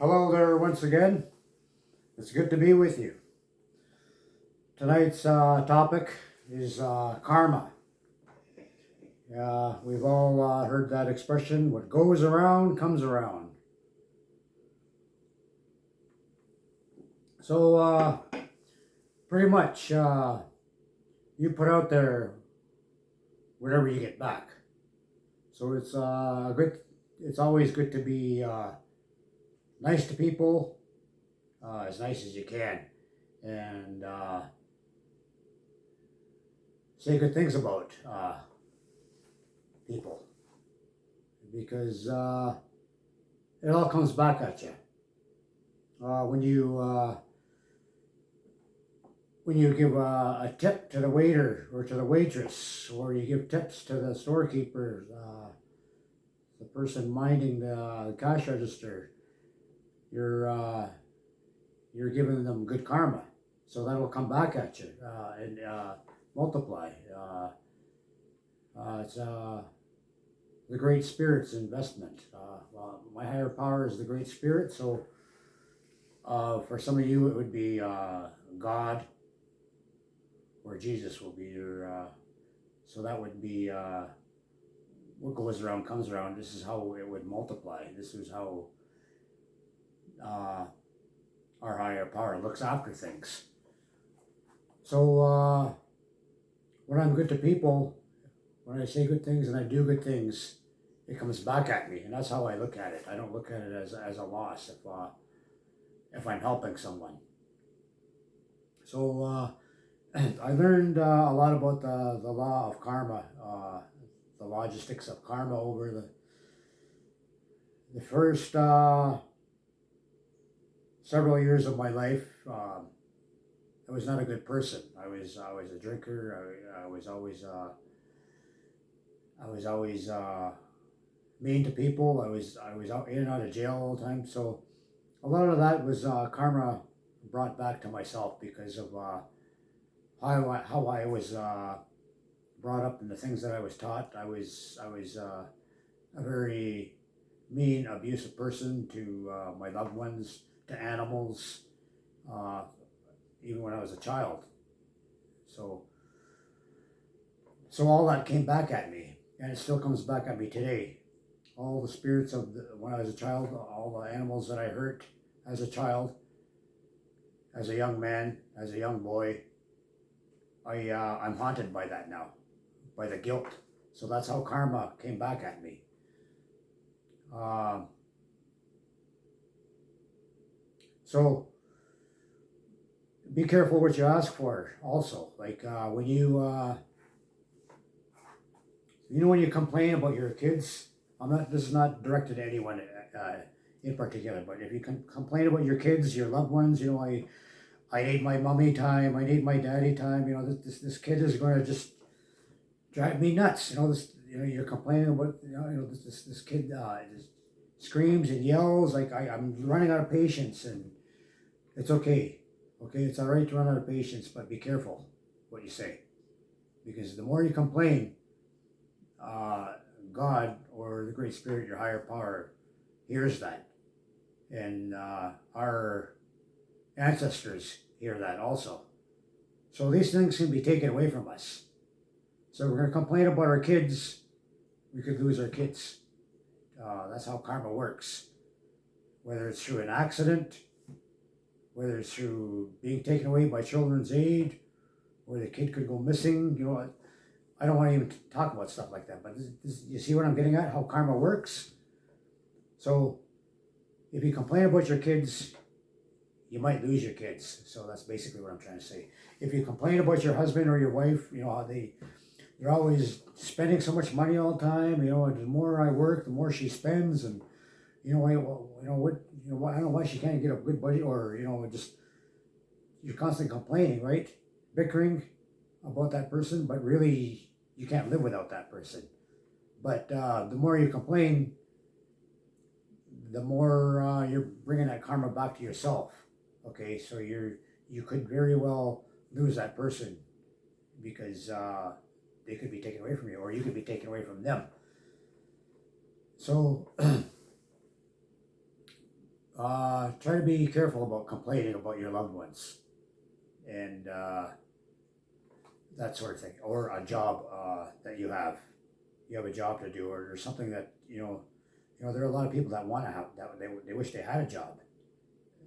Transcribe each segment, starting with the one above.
Hello there once again. It's good to be with you. Tonight's topic is karma. We've all heard that expression, what goes around comes around. So pretty much you put out there whatever you get back. So it's always good to be nice to people, as nice as you can, and say good things about people, because it all comes back at you when you give a tip to the waiter or to the waitress, or you give tips to the storekeeper, the person minding the cash register. You're giving them good karma, so that'll come back at you and multiply. It's the Great Spirit's investment. My higher power is the Great Spirit, so for some of you it would be God, or Jesus will be your. So that would be what goes around comes around. This is how it would multiply. This is how our higher power looks after things. So when I'm good to people, when I say good things and I do good things, it comes back at me, and that's how I look at it. I don't look at it as a loss if I'm helping someone. So I learned a lot about the law of karma, the logistics of karma over the first several years of my life. I was not a good person. I was a drinker. I was always mean to people. I was out in and out of jail all the time. So a lot of that was karma brought back to myself because of how I was brought up and the things that I was taught. I was a very mean, abusive person to my loved ones, to animals, even when I was a child. So all that came back at me, and it still comes back at me today. All the spirits of when I was a child, all the animals that I hurt as a child, as a young man, as a young boy, I'm haunted by that now, by the guilt. So that's how karma came back at me. So be careful what you ask for also. Like when when you complain about your kids, this is not directed to anyone in particular, but if you complain about your kids, your loved ones, I need my mommy time, I need my daddy time, this kid is going to just drive me nuts. You're complaining about, this kid just screams and yells, like I'm running out of patience, and it's okay. Okay, it's all right to run out of patience, but be careful what you say, because the more you complain, God or the Great Spirit, your higher power, hears that, and our ancestors hear that also. So these things can be taken away from us. So we're going to complain about our kids, we could lose our kids. That's how karma works. Whether it's through an accident, whether it's through being taken away by children's aid, or the kid could go missing. I don't want to even talk about stuff like that, but you see what I'm getting at, how karma works? So if you complain about your kids, you might lose your kids. So that's basically what I'm trying to say. If you complain about your husband or your wife, how they're always spending so much money all the time. The more I work, the more she spends, and I don't know why she can't get a good budget, or just you're constantly complaining, right? Bickering about that person, but really you can't live without that person. But the more you complain, the more you're bringing that karma back to yourself. Okay, so you could very well lose that person because they could be taken away from you, or you could be taken away from them. So Try to be careful about complaining about your loved ones and that sort of thing, or a job that you have. You have a job to do, or there's something that there are a lot of people that want to have that they wish they had a job.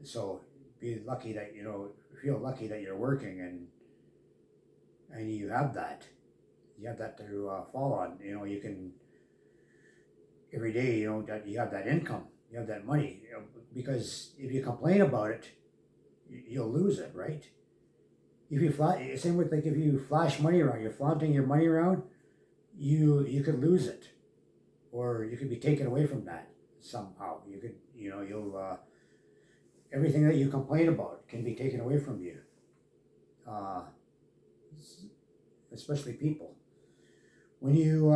So be lucky that feel lucky that you're working and you have that. You have that to fall on. You can every day. That you have that income. You have that money. Because if you complain about it, you'll lose it, right? If you same with like if you flash money around, you're flaunting your money around, you could lose it, or you could be taken away from that somehow. You could, you'll everything that you complain about can be taken away from you, uh, especially people. When you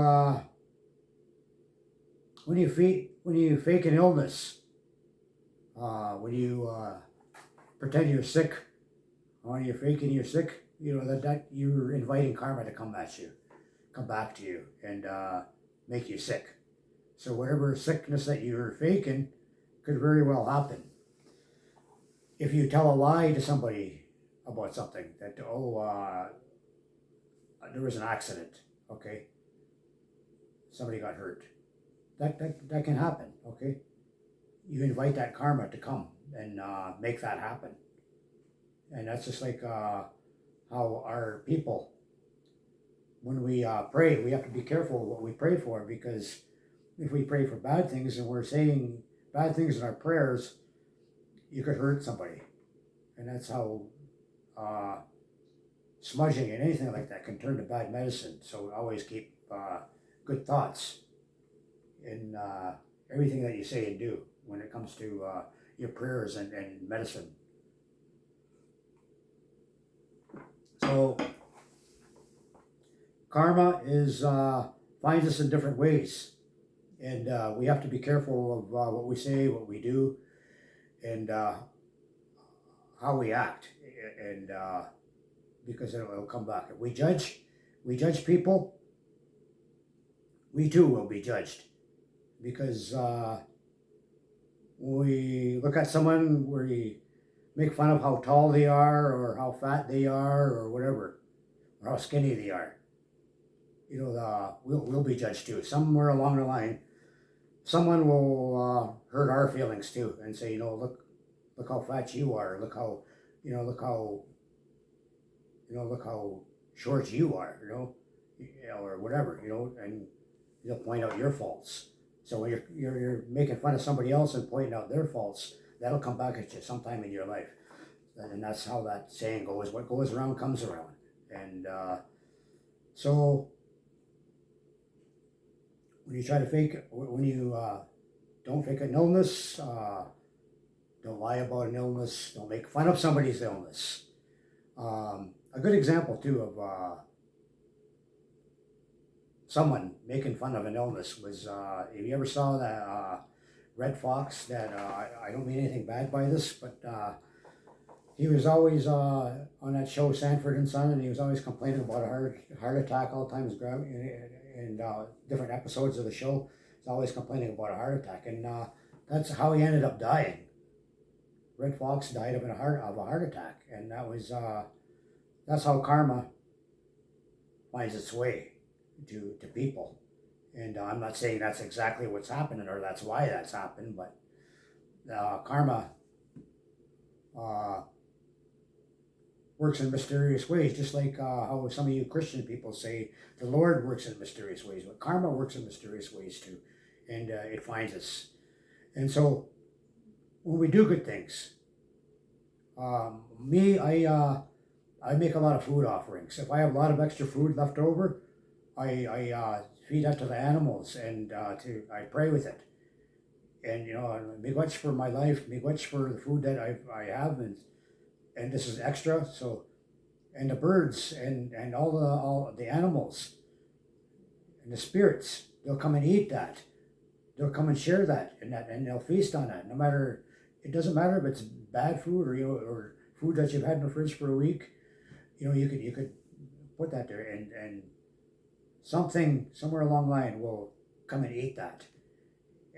fake an illness, when you pretend you're sick, when you're faking you're sick, that you're inviting karma to come back to you, and make you sick. So whatever sickness that you're faking could very well happen. If you tell a lie to somebody about something, that there was an accident, okay, somebody got hurt, that can happen, okay. You invite that karma to come and make that happen. And that's just like how our people, when we pray, we have to be careful what we pray for, because if we pray for bad things and we're saying bad things in our prayers, you could hurt somebody. And that's how smudging and anything like that can turn to bad medicine. So always keep good thoughts in everything that you say and do when it comes to your prayers and medicine. So karma finds us in different ways, and we have to be careful of what we say, what we do, and how we act, and because it'll come back. If we judge people, we too will be judged, because when we look at someone, we make fun of how tall they are, or how fat they are, or whatever, or how skinny they are. We'll be judged too. Somewhere along the line, someone will hurt our feelings too, and say, look how fat you are. Look how short you are. Or whatever. And they'll point out your faults. So when you're making fun of somebody else and pointing out their faults, that'll come back at you sometime in your life. And that's how that saying goes: what goes around comes around. And so when you try to when you don't fake an illness, don't lie about an illness, don't make fun of somebody's illness. A good example too of someone making fun of an illness was, if you ever saw that Red Fox, that I don't mean anything bad by this, but he was always on that show Sanford and Son, and he was always complaining about a heart attack all the time. In different episodes of the show, he's always complaining about a heart attack, and that's how he ended up dying. Red Fox died of a heart attack, and that's how karma finds its way to people. And I'm not saying that's exactly what's happening or that's why that's happened, but karma works in mysterious ways, just like how some of you Christian people say the Lord works in mysterious ways, but karma works in mysterious ways too, and it finds us. And so when we do good things, I make a lot of food offerings. If I have a lot of extra food left over, I feed that to the animals, and I pray with it. And miigwech for my life, miigwech for the food that I have, and this is extra. So, and the birds and all the animals and the spirits, they'll come and eat that. They'll come and share that, and they'll feast on that. No matter, it doesn't matter if it's bad food or food that you've had in the fridge for a week. You could put that there, and something somewhere along the line will come and eat that,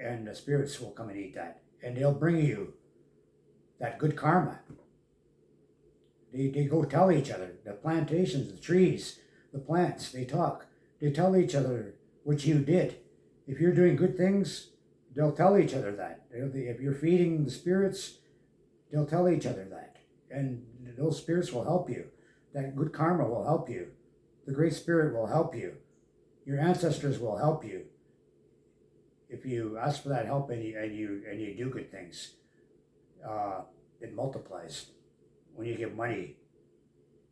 and the spirits will come and eat that, and they'll bring you that good karma. They go tell each other. The plantations, the trees, the plants, they talk. They tell each other what you did. If you're doing good things, they'll tell each other that. If you're feeding the spirits, they'll tell each other that. And those spirits will help you. That good karma will help you. The Great Spirit will help you. Your ancestors will help you. If you ask for that help and you do good things, it multiplies. When you give money,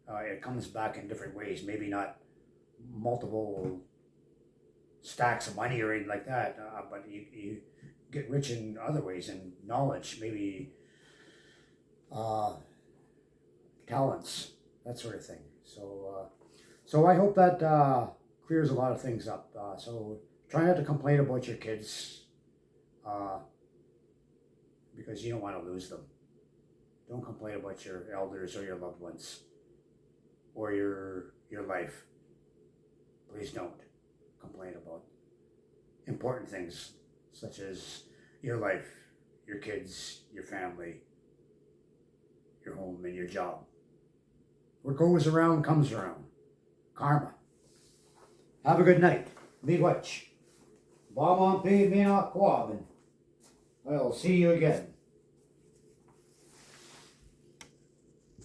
it comes back in different ways. Maybe not multiple stacks of money or anything like that, but you get rich in other ways, in knowledge, maybe talents, that sort of thing. So I hope that clears a lot of things up. So try not to complain about your kids, because you don't want to lose them. Don't complain about your elders or your loved ones or your life. Please don't complain about important things such as your life, your kids, your family, your home, and your job. What goes around comes around. Karma. Have a good night. Miigwech. Ba Mon Pi Mina Quabin. I'll see you again.